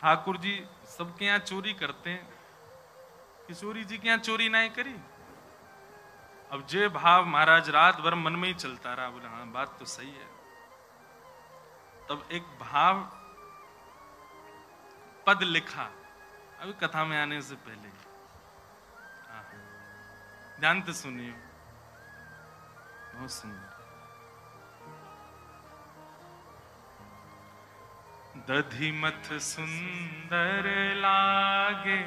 ठाकुर जी सबके यहाँ चोरी करते हैं, किशोरी जी के यहाँ चोरी नहीं करी। अब जे भाव महाराज रात भर मन में ही चलता रहा, बोले हाँ बात तो सही है। तब एक भाव पद लिखा, अभी कथा में आने से पहले ध्यान से सुनियो, बहुत सुंदर। दधिमथ सुंदर लागे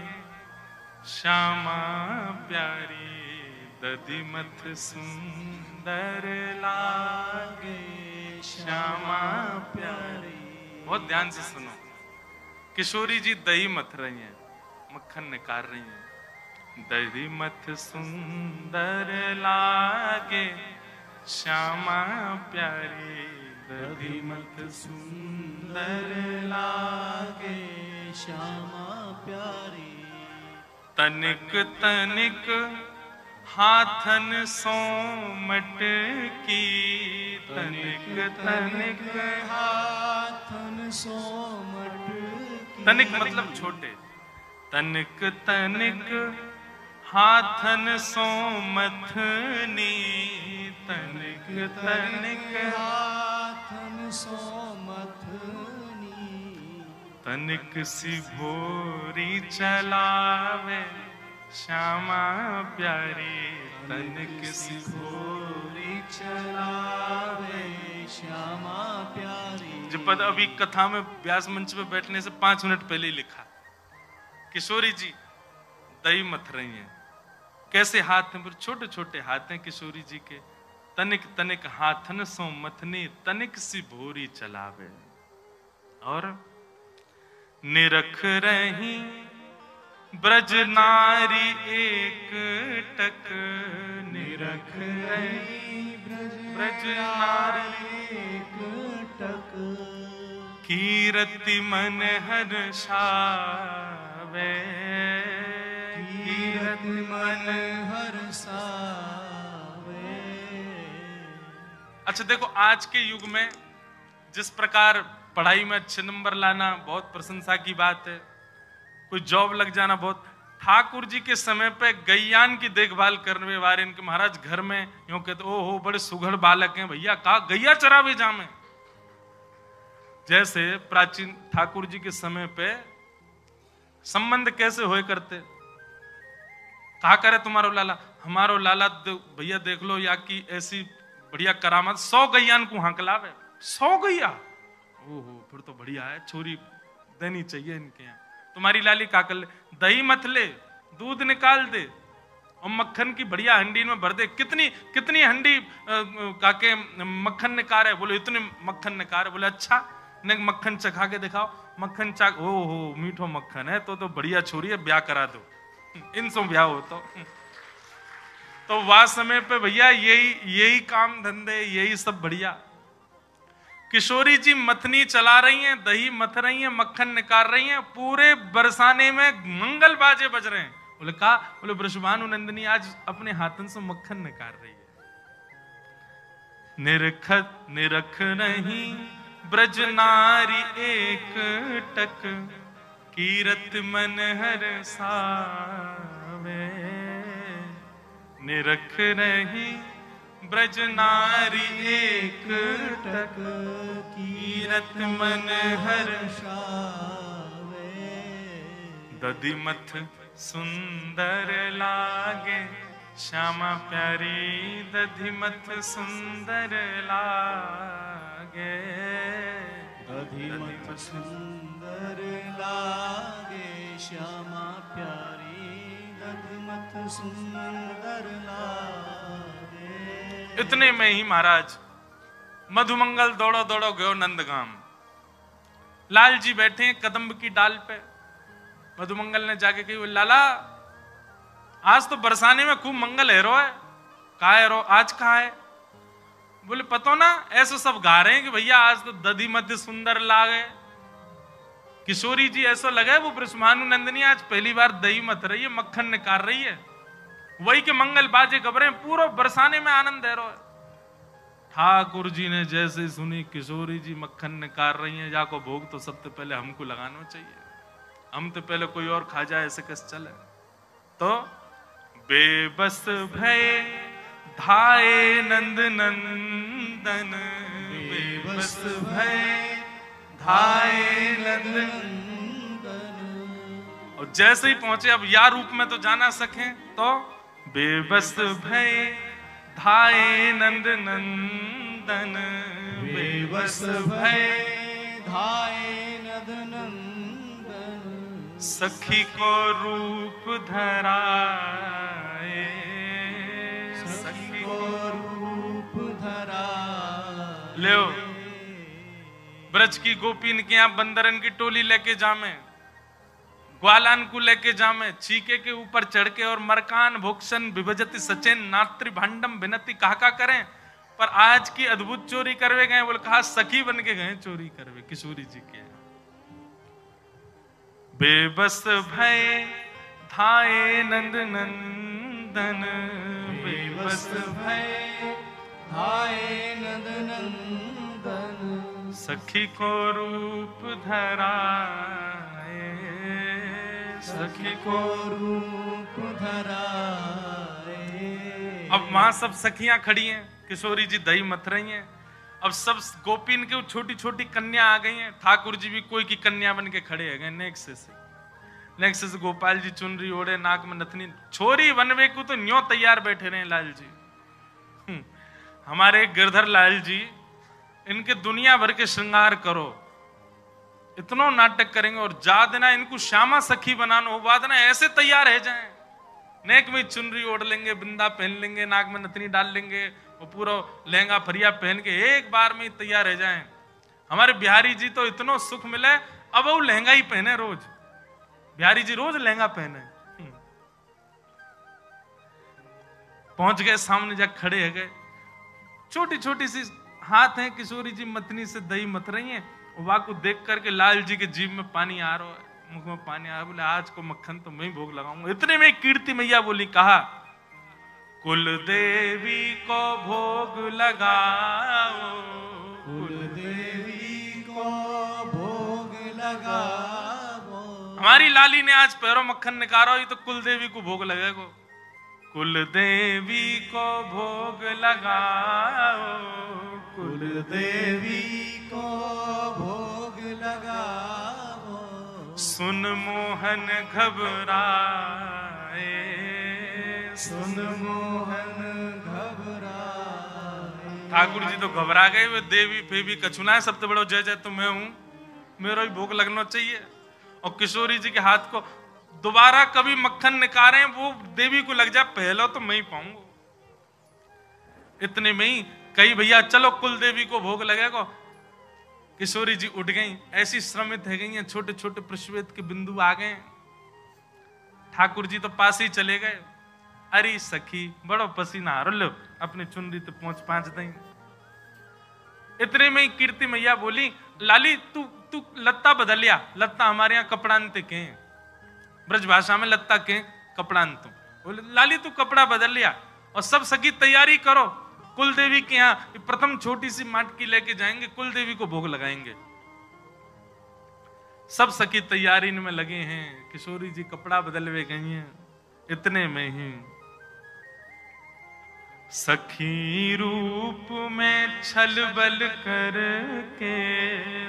श्यामा प्यारी, दधिमथ सुंदर लागे श्यामा प्यारी। बहुत ध्यान से सुनो। किशोरी जी दही मथ रही हैं, मक्खन निकाल रही हैं। दही मथ सुंदर लागे श्यामा प्यारी, दही मथ सुंदर लागे श्यामा प्यारी। तनिक तनिक हाथन सोमट की, तनिक तनिक हाथन सोमट की। तनिक मतलब छोटे, तनिक तनिक हाथन सोमथनी, तनिक तनिक हाथन सोमथनी। तनिक सी भोरी चलावे श्यामा प्यारी, तनिक सी भोरी चलावे श्यामा प्यारी। जो पद अभी कथा में व्यास मंच पे बैठने से 5 मिनट पहले ही लिखा। किशोरी जी दही मथ रही हैं, कैसे हाथ हैं, छोटे छोटे हाथ हैं किशोरी जी के। तनिक तनिक हाथन सो मथनी, तनिक सी भोरी चलावे। और निरख रही ब्रज नारी एक टक, निरख रही ब्रज नारी एक टक। कीरति मन हर्षावे, कीरति मन हर्षावे। अच्छा देखो, आज के युग में जिस प्रकार पढ़ाई में अच्छे नंबर लाना बहुत प्रशंसा की बात है, कोई जॉब लग जाना बहुत। ठाकुर जी के समय पे गैयान की देखभाल करने वाले इनके महाराज घर में यूं कहते, ओ हो बड़े सुघड़ बालक हैं भैया, कहा गैया चरावे जामे। जैसे प्राचीन ठाकुर जी के समय पे संबंध कैसे होए करते, कहा करे तुम्हारो लाला, हमारो लाला भैया देख लो या की ऐसी बढ़िया करामत, 100 गैयान को हंकलावे। 100 गैया, ओहो फिर तो बढ़िया है, छोरी देनी चाहिए इनके यहाँ। तुम्हारी लाली का कर ले, दही मथ ले, दूध निकाल दे और मक्खन की बढ़िया हंडी में भर दे। कितनी कितनी हंडी काके मक्खन निकाल है? बोले इतने मक्खन निकाल है। बोले अच्छा ने मक्खन चखा के दिखाओ। मक्खन चाक, ओहो मीठो मक्खन है, तो बढ़िया छोरी है, ब्याह करा दो, इनसे ब्याह हो तो वह समय पे भैया यही काम धंधे, यही सब बढ़िया। किशोरी जी मथनी चला रही हैं, दही मथ रही हैं, मक्खन निकाल रही हैं, पूरे बरसाने में मंगल बाजे बज रहे हैं। बोले कहा, बोले वृषभानु नंदिनी आज अपने हाथन से मक्खन निकाल रही है। निरख नहीं ब्रज नारी एक टक, कीरत मन हर्षावे। निरख नहीं ब्रज नारी एक टक, कीरत मन हर्षावे। दधिमथ सुंदर लागे श्यामा प्यारी, दधिमथ सुंदर लागे। दधिमथ सुंदर लागे श्यामा प्यारी, दधिमथ सुंदर लागे। इतने में ही महाराज मधुमंगल दौड़ो दौड़ो गयो नंदगाम। लाल जी बैठे हैं कदम्ब की डाल पे। मधुमंगल ने जाके कही, लाला आज तो बरसाने में खूब मंगल हेरो है। कहा हेरो? आज कहा है? बोले पतो ना, ऐसे सब गा रहे हैं कि भैया आज तो दधी मध्य सुंदर लागे। किशोरी जी ऐसा लगा है वो वृषभानु नंदिनी आज पहली बार दही मथ रही है, मक्खन निकाल रही है। वही के मंगल बाजे खबरें, पूरा बरसाने में आनंद है। ठाकुर जी ने जैसे सुनी किशोरी जी मक्खन निकाल रही हैं, जाको भोग तो सबसे पहले हमको लगाना चाहिए। हम तो पहले कोई और खा जाए, ऐसे कैसे चले। तो बेबस भय धाये नंद नंदन, बेबस भय धाये नंद नंदन। और जैसे ही पहुंचे, अब या रूप में तो जाना सके, तो बेबस भय धाये नंद नंदन, बेबस भय धाये नंद नंदन। सखी को रूप धराए, सखी को रूप धराए। ले ब्रज की गोपीन के यहाँ बंदरन की टोली लेके जामे, ग्वालान को लेके जामे, चीके के ऊपर चढ़ के और मरकान भोक्षण विभजति सचेन नात्री भांडम भिनती कहा करें। पर आज की अद्भुत चोरी करवे गए, बोले कहा सखी बन के गए चोरी करवे किशोरी जी के। बेबस भय धाये नंद नंदन, बेबस भय धाये नंद नंदन। सखी को रूप धराए, सखी को रूप धराए। अब वहां सब सखियां खड़ी हैं, किशोरी जी दही मथ रही हैं। अब सब गोपीन के छोटी छोटी कन्या आ गई हैं। ठाकुर जी भी कोई की कन्या बन के खड़े है गए। नेक्स्ट से गोपाल जी चुनरी ओढ़े, नाक में नथनी, छोरी बनवे को तो न्यो तैयार बैठे रहे लाल जी। हमारे गिरधर लाल जी, इनके दुनिया भर के श्रृंगार करो, इतना नाटक करेंगे और जा देना इनको श्यामा सखी बनाना हो, बाद ना ऐसे तैयार है जाए, नेक में चुनरी ओढ़ लेंगे, बिंदा पहन लेंगे, नाक में नथनी डाल लेंगे और पूरा लहंगा फरिया पहन के एक बार में ही तैयार रह जाएं। हमारे बिहारी जी तो इतना सुख मिले, अब वो लहंगा ही पहने रोज। बिहारी जी रोज लहंगा पहने। पहुंच गए सामने, जा खड़े है गए, छोटी छोटी सी हाथ है, किशोरी जी मथनी से दही मथ रही हैं। वहां को देख करके लाल जी के जीभ में पानी आ रहा है, मुख में पानी आ रहा। बोले आज को मक्खन तो मैं ही भोग लगाऊंगा। इतने में कीर्ति मैया बोली, कहा कुल देवी को भोग लगाओ, कुल देवी को भोग लगाओ। हमारी लाली ने आज पैरों मक्खन निकालो, ये तो कुल देवी को भोग लगेगा। कुल देवी को भोग लगाओ, कुल देवी को भोग लगाओ। सुन मोहन घबराए, सुन मोहन घबराए। ठाकुर जी तो घबरा गए। वे देवी फेवी कछुना है, सबसे बड़ो जय जय तो मैं हूं, मेरा ही भोग लगना चाहिए। और किशोरी जी के हाथ को दोबारा कभी मक्खन निकालें, वो देवी को लग जाए, पहला तो मैं ही पाऊंगा। इतने में ही कई भैया चलो कुल देवी को भोग लगेगा। किशोरी जी उठ गई, ऐसी श्रमित है गई हैं, छोटे छोटे प्रश्वेत के बिंदु आ गए। ठाकुर जी तो पास ही चले गए। अरे सखी बड़ो पसीना आ लो, अपनी चुनरी तो पहुंच दई। इतने में ही कीर्ति मैया बोली, लाली तू तू लत्ता बदल लिया। लत्ता हमारे यहाँ कपड़ांत के, ब्रज भाषा में लत्ता के कपड़ांत। बोले लाली तू कपड़ा बदल लिया और सब सखी तैयारी करो, कुल देवी के यहाँ प्रथम छोटी सी माटकी लेके जाएंगे, कुल देवी को भोग लगाएंगे। सब सखी तैयारी में लगे हैं, किशोरी जी कपड़ा बदलवे गई हैं। इतने में ही सखी रूप में छल बल करके,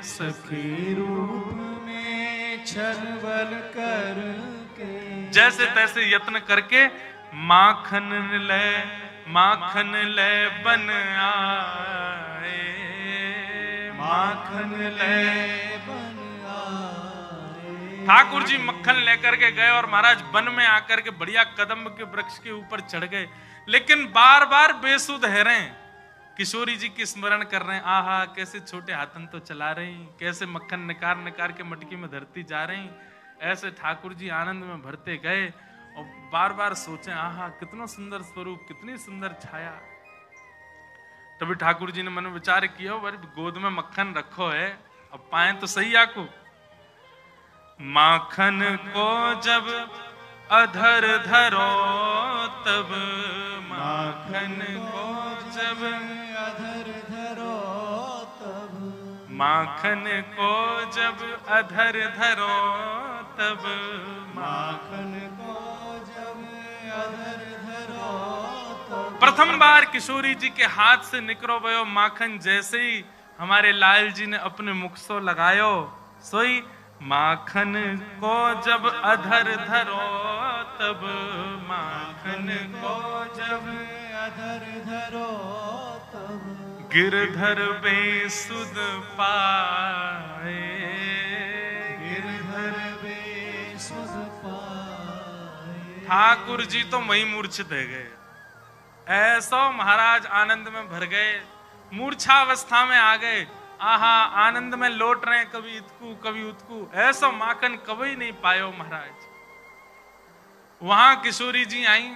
सखी रूप में छल बल करके, जैसे तैसे यत्न करके माखन ले बन आए, माखन ले बन आए। ठाकुर जी मक्खन लेकर के गए और महाराज वन में आकर के बढ़िया कदम के वृक्ष के ऊपर चढ़ गए, लेकिन बार बार बेसुध है रहे। किशोरी जी की स्मरण कर रहे हैं, आहा कैसे छोटे हाथन तो चला रही, कैसे मक्खन निकार के मटकी में धरती जा रही। ऐसे ठाकुर जी आनंद में भरते गए और बार बार सोचे, आहा कितना सुंदर स्वरूप, कितनी सुंदर छाया। तभी ठाकुर जी ने मन में विचार किया, गोद में मक्खन रखो है, अब पाए तो सही आको। माखन को जब अधर धरो तब, माखन को जब अधर धरो तब, माखन को जब अधर धरो तब माखन को जब अधर धरो तब। प्रथम बार किशोरी जी के हाथ से निकरो भयो माखन, जैसे ही हमारे लाल जी ने अपने मुख सो लगायो, सोई माखन को जब अधर धरो तब माखन को जब अधर धरो तब गिरधर बेसुध पाए, गिरधर बेसुध पाए। ठाकुर जी तो वही मूर्छित हो गए। ऐसो महाराज आनंद में भर गए, मूर्छा अवस्था में आ गए। आहा, आनंद में लौट रहे, कभी इतकू कभी उतकू। ऐसा माखन कभी नहीं पायो महाराज। वहां किशोरी जी आई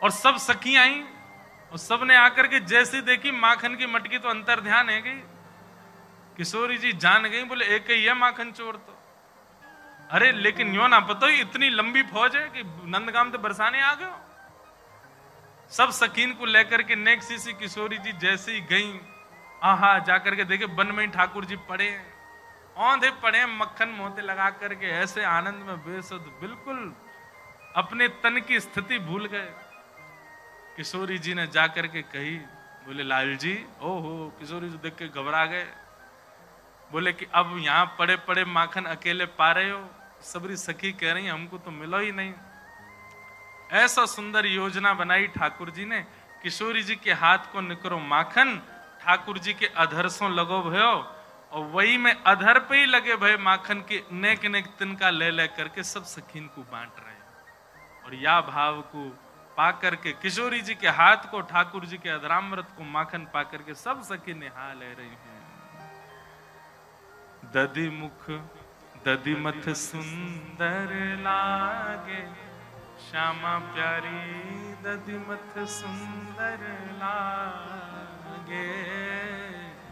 और सब सखी आई और सब ने आकर के जैसे देखी माखन की मटकी तो अंतर ध्यान है गई। किशोरी जी जान गई, बोले एक ही है माखन चोर तो। अरे लेकिन यो ना पता इतनी लंबी फौज है कि नंदगाम से बरसाने आ गए। सब सकीन को लेकर के नेक सी किशोरी जी जैसे ही गई, आहा, जाकर के देखे वन में ही ठाकुर जी पड़े, औंधे पड़े, मक्खन मोते लगा करके ऐसे आनंद में बेसुध, बिल्कुल अपने तन की स्थिति भूल गए। किशोरी जी ने जाकर के कही, बोले लाल जी, ओहो। किशोरी जी देख के घबरा गए, बोले कि अब यहाँ पड़े पड़े माखन अकेले पा रहे हो? सबरी सखी कह रही हमको तो मिलो ही नहीं। ऐसा सुंदर योजना बनाई ठाकुर जी ने। किशोरी जी के हाथ को निकरो माखन, ठाकुर जी के अधर सो लगो भयो, और वही में अधर पे ही लगे भय माखन के नेक नेक तिनका ले ले करके सब सखीन को बांट रहे। और या भाव को पा करके किशोरी जी के हाथ को, ठाकुर जी के अधरामृत को माखन पा करके सब सखी निहा ले रही हैं। दधि मुख दधि मथ सुंदर लागे, श्यामा प्यारी दधि मथ सुंदर लागे,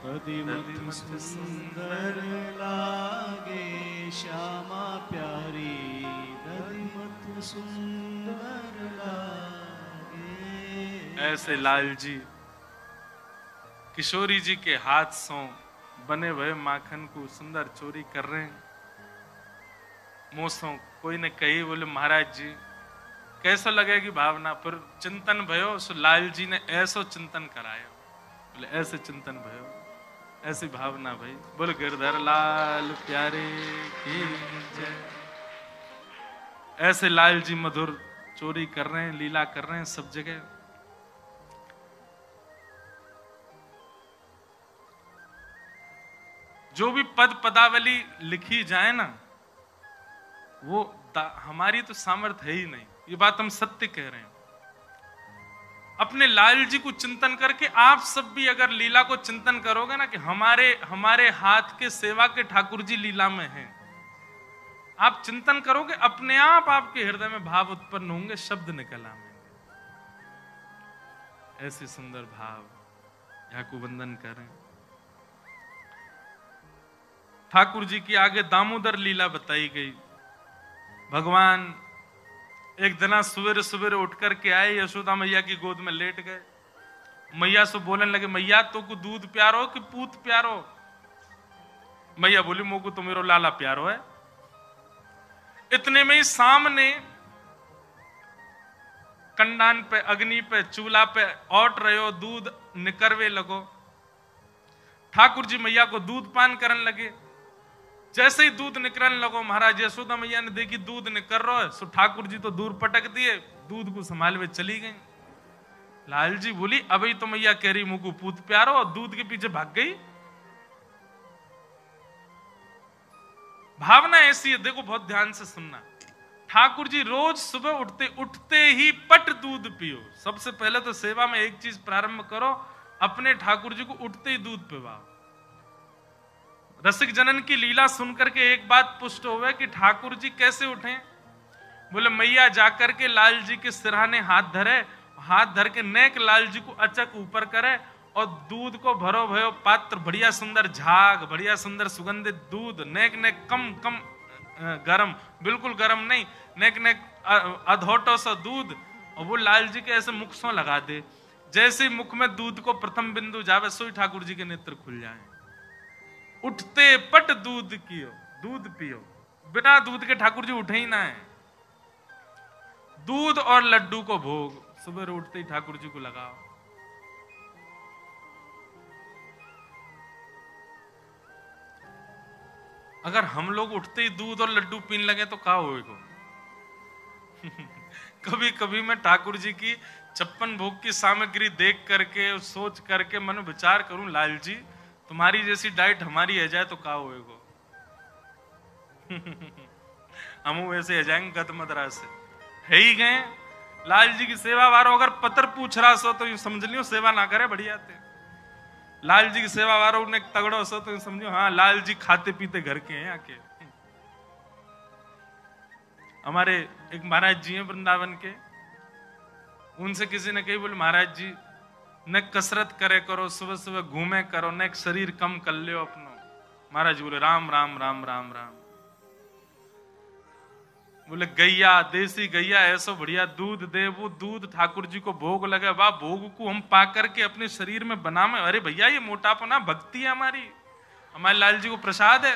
दधि मथ सुंदर लागे, श्यामा प्यारी दधि मथ सुंदर लागे। ऐसे लाल जी किशोरी जी के हाथ सो बने हुए माखन को सुंदर चोरी कर रहे हैं। मोसों कोई ने कही, बोले महाराज जी कैसा लगेगी भावना? पर चिंतन भयो, सो लाल जी ने ऐसो चिंतन कराया। बोले ऐसे चिंतन भयो, ऐसी भावना भाई। बोले गिरधर लाल प्यारे की जय। ऐसे लाल जी मधुर चोरी कर रहे हैं, लीला कर रहे हैं सब जगह। जो भी पद पदावली लिखी जाए ना, वो हमारी तो सामर्थ्य है ही नहीं। ये बात हम सत्य कह रहे हैं। अपने लाल जी को चिंतन करके आप सब भी अगर लीला को चिंतन करोगे ना कि हमारे हाथ के सेवा के ठाकुर जी लीला में हैं, आप चिंतन करोगे, अपने आप आपके हृदय में भाव उत्पन्न होंगे, शब्द निकल आएंगे। ऐसे सुंदर भाव यहाँ को वंदन करें। ठाकुर जी की आगे दामोदर लीला बताई गई। भगवान एक दिन सवेरे सवेरे उठ करके आए, यशोदा मैया की गोद में लेट गए। मैया से बोलने लगे, मैया तो को दूध प्यारो कि पूत प्यारो? मैया बोली, मोको तो मेरो लाला प्यारो है। इतने में ही सामने कंडान पे, अग्नि पे, चूल्हा पे औट रहे हो, दूध निकरवे लगो। ठाकुर जी मैया को दूध पान करने लगे। जैसे ही दूध निकलने लगो, महाराज यशोदा मैया ने देखी दूध निकल रहा है, सो ठाकुर जी तो दूर पटक दिए, दूध को संभाल में चली गई। लाल जी बोली, अभी तो मैया कह रही मुझको पूत प्यारो, और दूध के पीछे भाग गई। भावना ऐसी है, देखो बहुत ध्यान से सुनना। ठाकुर जी रोज सुबह उठते ही पट दूध पियो। सबसे पहले तो सेवा में एक चीज प्रारंभ करो, अपने ठाकुर जी को उठते ही दूध पिवाओ। रसिक जनन की लीला सुनकर के एक बात पुष्ट हुआ कि ठाकुर जी कैसे उठे। बोले मैया जाकर के लाल जी के सिरहाने हाथ धरे, हाथ धर के नेक लाल जी को अचक ऊपर करे और दूध को भरो भयो पात्र, बढ़िया सुंदर झाग, बढ़िया सुंदर सुगंधित दूध, नेक नेक कम कम गरम, बिल्कुल गरम नहीं, नेक नेक अधोटो सा दूध, और वो लाल जी के ऐसे मुख सो लगा दे। जैसे मुख में दूध को प्रथम बिंदु जावे, सोई ठाकुर जी के नेत्र खुल जाए। उठते पट दूध कियो, दूध पियो। बिना दूध के ठाकुर जी उठे ही ना है। दूध और लड्डू को भोग सुबह उठते ही ठाकुर जी को लगाओ। अगर हम लोग उठते ही दूध और लड्डू पीने लगे तो क्या होएगा? कभी कभी मैं ठाकुर जी की 56 भोग की सामग्री देख करके सोच करके मन विचार करूं, लाल जी तुम्हारी जैसी डाइट हमारी है जाए तो क्या होएगा? हम वैसे है जाएंगे गत मदरा से है ही गए। लाल जी की सेवा वारो अगर पत्र पूछ रहा सो तो यूं समझ लियो सेवा ना करे बढ़िया थे। लाल जी की सेवा वारो ने तगड़ो सो तो यूं समझो हाँ लाल जी खाते पीते घर के हैं आके। हमारे एक महाराज जी हैं वृंदावन के, उनसे किसी ने कही बोले महाराज जी न कसरत करे करो, सुबह सुबह घूमे करो, न एक शरीर कम कर लियो अपनो। महाराज जी बोले राम राम राम राम राम। बोले गैया देसी गैया ऐसा बढ़िया दूध दे, वो दूध ठाकुर जी को भोग लगे, वाह भोग को हम पा करके अपने शरीर में बनावे। अरे भैया ये मोटापा भक्ति है हमारी, हमारे लाल जी को प्रसाद है।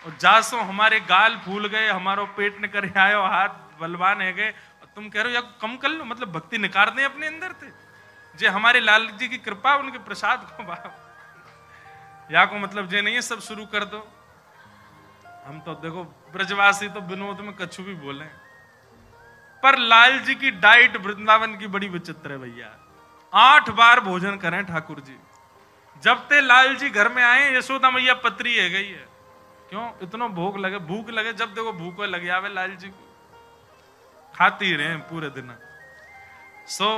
और जासो हमारे गाल फूल गए, हमारो पेट निकर आयो, हाथ बलवान है गए, तुम कह रहे हो या कम कर लो, मतलब भक्ति निकाल दें अपने अंदर थे। जे हमारे लाल जी की कृपा उनके प्रसाद को बाप या को मतलब जे नहीं है सब शुरू कर दो। हम तो देखो ब्रजवासी तो विनोद में कछु भी बोले, पर लाल जी की डाइट वृंदावन की बड़ी विचित्र है भैया। 8 बार भोजन करें ठाकुर जी। जब ते लाल जी घर में आए यशोदा मैया पत्री है गई है, क्यों इतना भूख लगे, भूख लगे जब देखो भूख लगे आवे लाल जी को, खाती रहे पूरे दिन। सो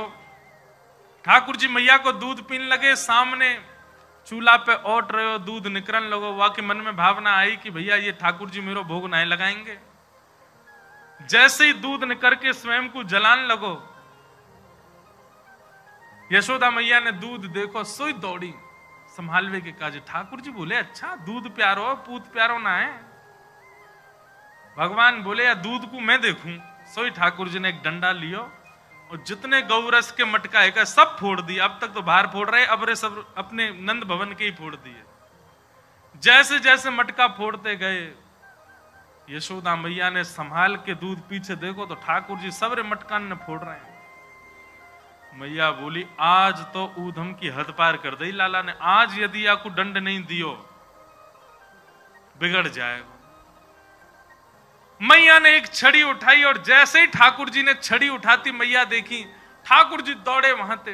ठाकुर जी मैया को दूध पीने लगे, सामने चूल्हा पे ओट रहे हो, दूध निकरन लगो, वहां के मन में भावना आई कि भैया ये ठाकुर जी मेरो भोग नहीं लगाएंगे। जैसे ही दूध निकर के स्वयं को जलान लगो, यशोदा मैया ने दूध देखो सोई दौड़ी संभालवे के काज। ठाकुर जी बोले अच्छा दूध प्यारो पूत प्यारो ना है। भगवान बोले या दूध को मैं देखूं। सोई ठाकुर जी ने एक डंडा लियो और जितने गौरस के मटका है सब फोड़ दिए। अब तक तो बाहर फोड़ रहे, अब रे सब अपने नंद भवन के ही फोड़ दिए। जैसे जैसे मटका फोड़ते गए यशोदा मैया ने संभाल के दूध पीछे देखो तो ठाकुर जी सबरे मटकान ने फोड़ रहे हैं। मैया बोली आज तो ऊधम की हद पार कर दी लाला ने, आज यदि आपको दंड नहीं दियो बिगड़ जाएगा। मैया ने एक छड़ी उठाई और जैसे ही ठाकुर जी ने छड़ी उठाती मैया देखी ठाकुर जी दौड़े वहां थे।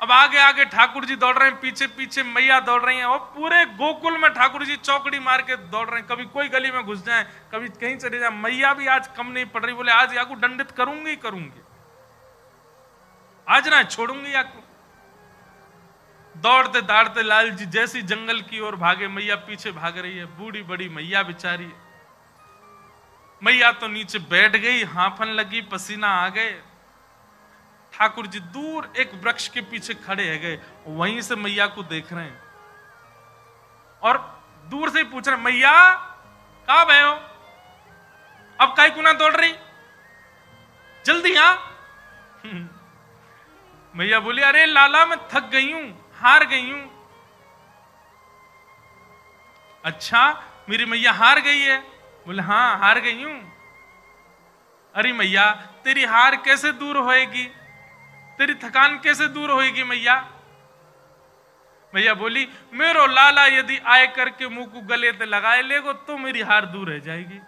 अब आगे आगे ठाकुर जी दौड़ रहे हैं, पीछे पीछे मैया दौड़ रही हैं और पूरे गोकुल में ठाकुर जी चौकड़ी मार के दौड़ रहे हैं। कभी कोई गली में घुस जाए, कभी कहीं चले जाए, मैया भी आज कम नहीं पड़ रही। बोले आज याकू दंडित करूंगी ही करूंगी, आज ना छोड़ूंगी याकू। दौड़ते दौड़ते लाल जी जैसी जंगल की ओर भागे, मैया पीछे भाग रही है। बूढ़ी बड़ी मैया बेचारी, मैया तो नीचे बैठ गई, हांफन लगी, पसीना आ गए। ठाकुर जी दूर एक वृक्ष के पीछे खड़े है गए, वहीं से मैया को देख रहे हैं और दूर से ही पूछ रहे मैया कहां गए हो, अब काहे को ना दौड़ रही, जल्दी आ। मैया बोली अरे लाला मैं थक गई हूं, हार गई हूं। अच्छा मेरी मैया हार गई है? बोले हाँ हार गई हूं। अरे मैया तेरी हार कैसे दूर होएगी, तेरी थकान कैसे दूर होएगी मैया? मैया बोली मेरो लाला यदि आए करके मुंह को गले ते लगाए लेगो तो मेरी हार दूर रह जाएगी।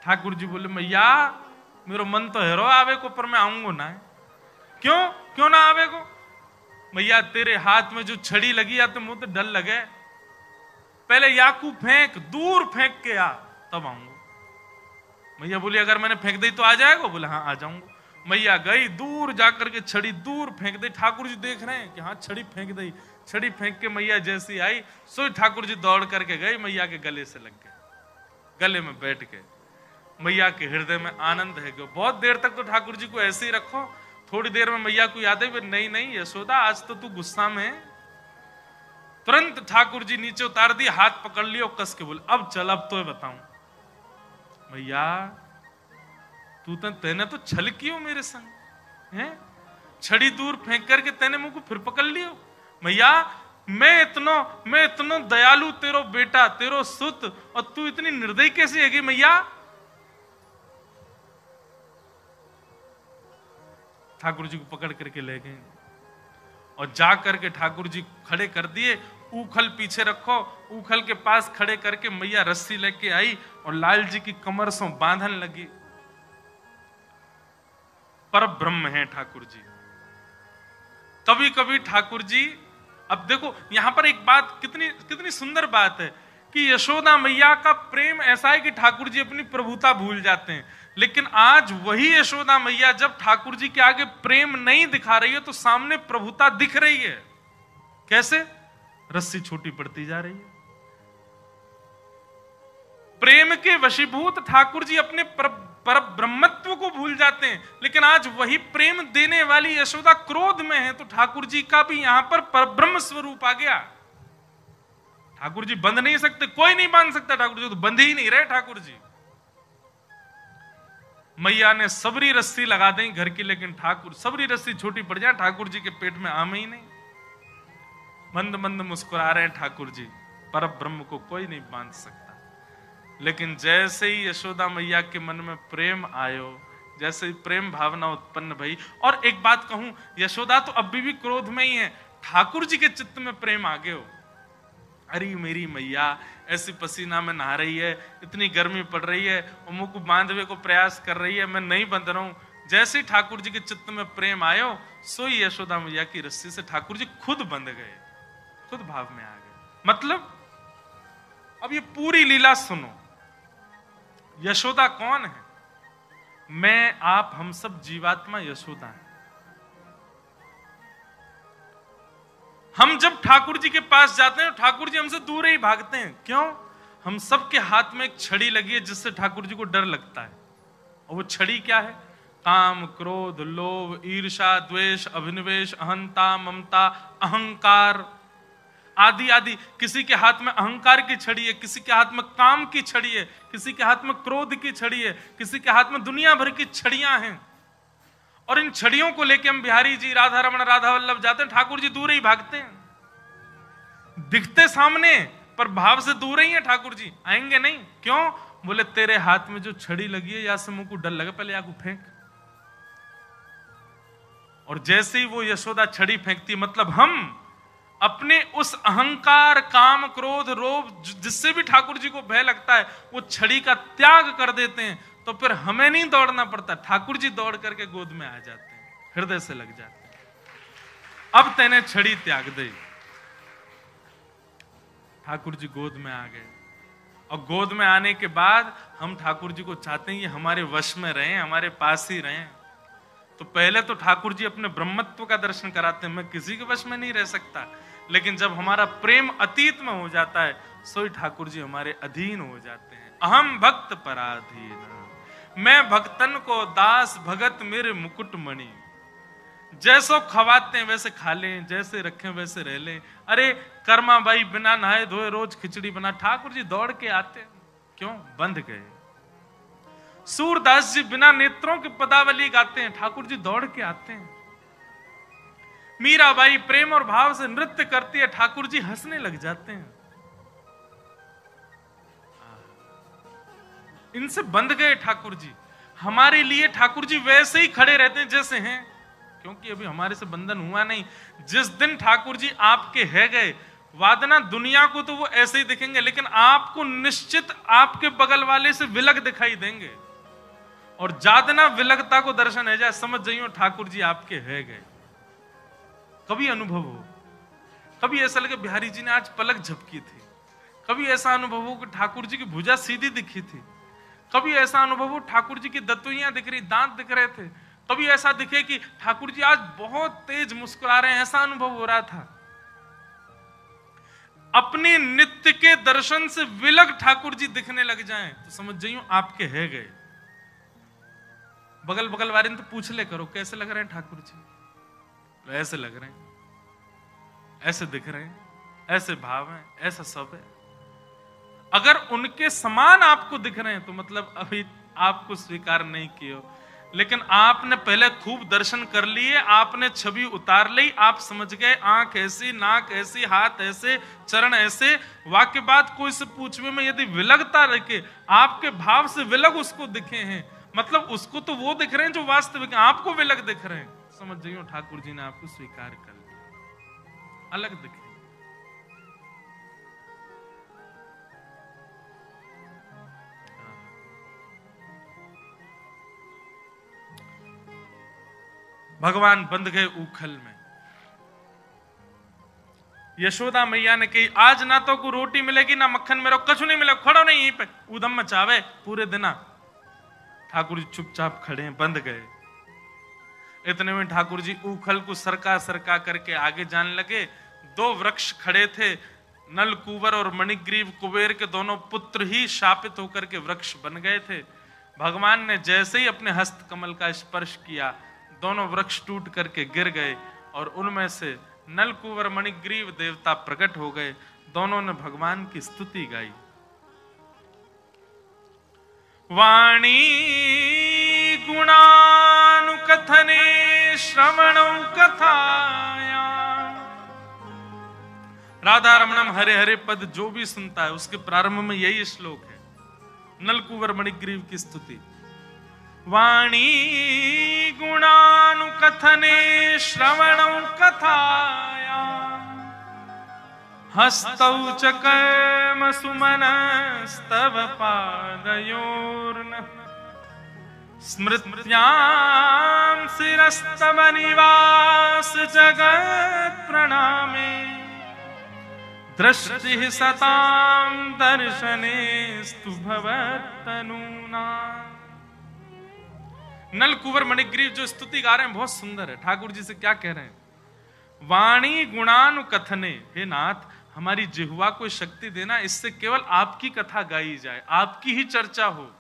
ठाकुर जी बोले मैया मेरो मन तो हेरो आवे को, पर मैं आऊंगो ना। क्यों क्यों ना आवे को? मैया तेरे हाथ में जो छड़ी लगी या तो मुंह तो डर लगे, पहले याकू फेंक, दूर फेंक के आ तब आऊंगा। मैया बोली अगर मैंने फेंक दी तो आ जाएगा? बोले हाँ आ जाऊंगा। मैया गई दूर जाकर के छड़ी दूर फेंक दी। ठाकुर जी देख रहे हैं कि हाँ छड़ी फेंक दी। छड़ी फेंक के मैया जैसी आई सो ठाकुर जी दौड़ करके गई, मैया के गले से लग गए, गले में बैठ के। मैया के हृदय में आनंद है। बहुत देर तक तो ठाकुर जी को ऐसे ही रखो, थोड़ी देर में मैया को याद है नहीं नहीं यशोदा आज तो तू गुस्सा में है। तुरंत ठाकुर जी नीचे उतार दी, हाथ पकड़ लिया और कस के बोले अब चल, अब तो बताऊं। मैया तू तेने तो छल कियो मेरे संग है, छड़ी दूर फेंक करके तेने मुझको फिर पकड़ लियो। मैया मैं इतनो दयालु तेरो बेटा, तेरो सुत, और तू इतनी निर्दयी कैसी हैगी मैया? ठाकुर जी को पकड़ करके ले गए और जा करके ठाकुर जी खड़े कर दिए। ऊखल पीछे रखो, ऊखल के पास खड़े करके मैया रस्सी लेके आई और लाल जी की कमर से बांधन लगी। पर ब्रह्म है ठाकुर जी। कभी कभी ठाकुर जी, अब देखो यहां पर एक बात, कितनी कितनी सुंदर बात है कि यशोदा मैया का प्रेम ऐसा है कि ठाकुर जी अपनी प्रभुता भूल जाते हैं। लेकिन आज वही यशोदा मैया जब ठाकुर जी के आगे प्रेम नहीं दिखा रही है तो सामने प्रभुता दिख रही है। कैसे? रस्सी छोटी पड़ती जा रही है। प्रेम के वशीभूत ठाकुर जी अपने पर ब्रह्मत्व को भूल जाते हैं। लेकिन आज वही प्रेम देने वाली यशोदा क्रोध में है तो ठाकुर जी का भी यहां पर परब्रह्म स्वरूप आ गया। ठाकुर जी बंध नहीं सकते, कोई नहीं बांध सकता ठाकुर जी, तो बंध ही नहीं रहे ठाकुर जी। मैया ने सबरी रस्सी लगा दी घर की, लेकिन ठाकुर, सबरी रस्सी छोटी पड़ जाए ठाकुर जी के पेट में आम ही नहीं। मंद मंद मुस्कुरा रहे हैं ठाकुर जी, पर ब्रह्म को कोई नहीं बांध सकता। लेकिन जैसे ही यशोदा मैया के मन में प्रेम आयो, जैसे ही प्रेम भावना उत्पन्न भई, और एक बात कहूं, यशोदा तो अभी भी क्रोध में ही है, ठाकुर जी के चित्त में प्रेम आ गयो। अरे मेरी मैया ऐसी पसीना में नहा रही है, इतनी गर्मी पड़ रही है, और मुंह को बांधवे को प्रयास कर रही है, मैं नहीं बंध रहा हूं। जैसे ही ठाकुर जी के चित्त में प्रेम आयो, सोई यशोदा मैया की रस्सी से ठाकुर जी खुद बंध गए, खुद भाव में आ गए। मतलब अब ये पूरी लीला सुनो। यशोदा कौन है? मैं, आप, हम सब जीवात्मा यशोदा है। हम जब ठाकुर जी के पास जाते हैं ठाकुर जी हमसे दूर ही भागते हैं। क्यों? हम सबके हाथ में एक छड़ी लगी है जिससे ठाकुर जी को डर लगता है। और वो छड़ी क्या है? काम, क्रोध, लोभ, ईर्ष्या, द्वेष, अभिनिवेश, अहंता, ममता, अहंकार आदि आदि। किसी के हाथ में अहंकार की छड़ी है, किसी के हाथ में काम की छड़ी है, किसी के हाथ में क्रोध की छड़ी है, किसी के हाथ में दुनिया भर की छड़ियां हैं। और इन छड़ियों को लेके हम बिहारी जी, राधा रमण, राधा वल्लभ जाते हैं, ठाकुर जी दूर ही भागते हैं। दिखते सामने पर भाव से दूर ही है ठाकुर जी, आएंगे नहीं। क्यों? बोले तेरे हाथ में जो छड़ी लगी है या से मुंह को डर लगे, पहले आगू फेंक। और जैसे ही वो यशोदा छड़ी फेंकती, मतलब हम अपने उस अहंकार, काम, क्रोध, लोभ जिससे भी ठाकुर जी को भय लगता है, वो छड़ी का त्याग कर देते हैं। तो फिर हमें नहीं दौड़ना पड़ता, ठाकुर जी दौड़ करके गोद में आ जाते हैं, हृदय से लग जाते हैं। अब तेने छड़ी त्याग दे। ठाकुर जी गोद में आ गए, और गोद में आने के बाद हम ठाकुर जी को चाहते हैं ये हमारे वश में रहें, हमारे पास ही रहें। तो पहले तो ठाकुर जी अपने ब्रह्मत्व का दर्शन कराते हैं, मैं किसी के वश में नहीं रह सकता। लेकिन जब हमारा प्रेम अतीत में हो जाता है, सोई ठाकुर जी हमारे अधीन हो जाते हैं। अहम भक्त पराधीन, मैं भक्तन को दास भगत मेरे मुकुट मणि। जैसो खवाते हैं वैसे खा लें, जैसे रखें वैसे रह लें। अरे कर्मा भाई बिना नहाए धोए रोज खिचड़ी बना, ठाकुर जी दौड़ के आते। क्यों? बंध गए। सूरदास जी बिना नेत्रों के पदावली गाते हैं, ठाकुर जी दौड़ के आते हैं। मीराबाई प्रेम और भाव से नृत्य करती है, ठाकुर जी हंसने लग जाते हैं। इनसे बंध गए ठाकुर जी। हमारे लिए ठाकुर जी वैसे ही खड़े रहते हैं जैसे हैं, क्योंकि अभी हमारे से बंधन हुआ नहीं। जिस दिन ठाकुर जी आपके है गए, वादना दुनिया को तो वो ऐसे ही दिखेंगे, लेकिन आपको निश्चित आपके बगल वाले से विलग दिखाई देंगे। और जादना विलगता को दर्शन है जाए, समझ जाइए ठाकुर जी आपके है गए। कभी अनुभव हो, कभी ऐसा लगे बिहारी जी ने आज पलक झपकी थी, कभी ऐसा अनुभव हो कि ठाकुर जी की भुजा सीधी दिखी थी, कभी ऐसा अनुभव हो ठाकुर जी की दतुइयां दिख रही, दांत दिख रहे थे, कभी ऐसा दिखे कि ठाकुर जी आज बहुत तेज मुस्कुरा रहे हैं, ऐसा अनुभव हो रहा था। अपने नित्य के दर्शन से विलग ठाकुर जी दिखने लग जाएं तो समझ जाइए आपके है गए। बगल बगल वाले ने तो पूछ ले करो कैसे लग रहे हैं ठाकुर जी, ऐसे लग रहे हैं, ऐसे दिख रहे हैं, ऐसे भाव हैं, ऐसा सब है। अगर उनके समान आपको दिख रहे हैं तो मतलब अभी आपको स्वीकार नहीं किया। लेकिन आपने पहले खूब दर्शन कर लिए, आपने छवि उतार ली, आप समझ गए आंख ऐसी, नाक ऐसी, हाथ ऐसे, चरण ऐसे। वाक्य बात कोई से पूछवे में यदि विलगता रखे, आपके भाव से विलग उसको दिखे हैं, मतलब उसको तो वो दिख रहे हैं जो वास्तविक, आपको विलग दिख रहे हैं, समझ जाइए ठाकुर जी ने आपको स्वीकार कर लिया, अलग दिखे। भगवान बंध गए उखल में। यशोदा मैया ने कही आज ना तो को रोटी मिलेगी ना मक्खन, मेरे कछु नहीं मिलेगा, खड़ो नहीं यहीं पे, उदम मचावे पूरे दिन। ठाकुर जी चुपचाप खड़े हैं, बंध गए। इतने में ठाकुर जी उखल को सरका सरका करके आगे जाने लगे। दो वृक्ष खड़े थे, नल कुंवर और मणिग्रीव कुबेर के दोनों पुत्र ही शापित होकर के वृक्ष बन गए थे। भगवान ने जैसे ही अपने हस्त कमल का स्पर्श किया, दोनों वृक्ष टूट करके गिर गए और उनमें से नल कुंवर मणिग्रीव देवता प्रकट हो गए। दोनों ने भगवान की स्तुति गाई। वाणी गुणानुकथने श्रवणौ कथाया। राधा रमणम हरे हरे पद जो भी सुनता है उसके प्रारंभ में यही श्लोक है, नल कुंवर मणिग्रीव की स्तुति। वाणी गुणानुकथने श्रवणौ कथाया, हस्तौ च कर्म सुमनस्तव पादयोर्न, स्मृत्यां शिरस्तव निवास जगत् प्रणामे, दृष्टिः सतां दर्शनेस्तु भवत्तनूना। नल कुंवर मणिग्रीव जो स्तुति गा रहे हैं बहुत सुंदर है। ठाकुर जी से क्या कह रहे हैं? वाणी गुणानुकथने, हे नाथ हमारी जिह्वा को शक्ति देना, इससे केवल आपकी कथा गाई जाए, आपकी ही चर्चा हो।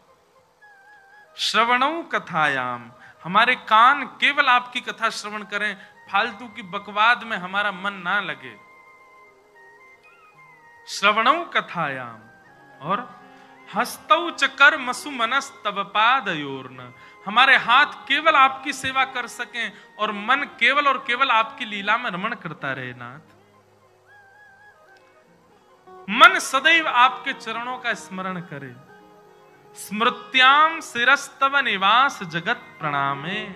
श्रवणौ कथायाम, हमारे कान केवल आपकी कथा श्रवण करें, फालतू की बकवाद में हमारा मन ना लगे। श्रवणौ कथायाम, और हस्तौ च कर्म सुमनस्तव पादयोर्न, हमारे हाथ केवल आपकी सेवा कर सकें और मन केवल और केवल आपकी लीला में रमण करता रहे। नाथ मन सदैव आपके चरणों का स्मरण करे। स्मृत्याम शिरस्तव निवास जगत प्रणामे,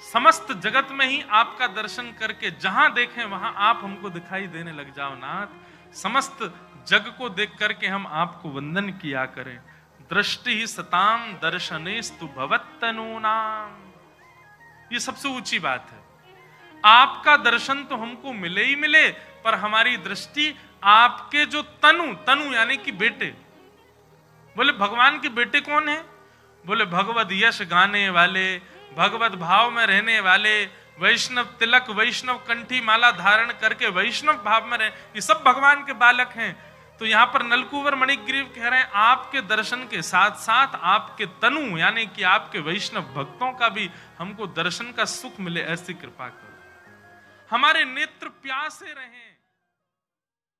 समस्त जगत में ही आपका दर्शन करके जहां देखें वहां आप हमको दिखाई देने लग जाओ। नाथ समस्त जग को देख करके हम आपको वंदन किया करें। दृष्टि ही सताम दर्शनेस्तु भवत्तनूनाम, ये सबसे ऊंची बात है। आपका दर्शन तो हमको मिले ही मिले, पर हमारी दृष्टि आपके जो तनु यानी कि बेटे। बोले भगवान के बेटे कौन है? बोले भगवत यश गाने वाले, भगवत भाव में रहने वाले, वैष्णव तिलक वैष्णव कंठी माला धारण करके वैष्णव भाव में रहे, ये सब भगवान के बालक हैं। तो यहां पर नलकुंवर मणिग्रीव कह रहे हैं आपके दर्शन के साथ साथ आपके तनु यानी कि आपके वैष्णव भक्तों का भी हमको दर्शन का सुख मिले, ऐसी कृपा करो। हमारे नेत्र प्यासे रहें।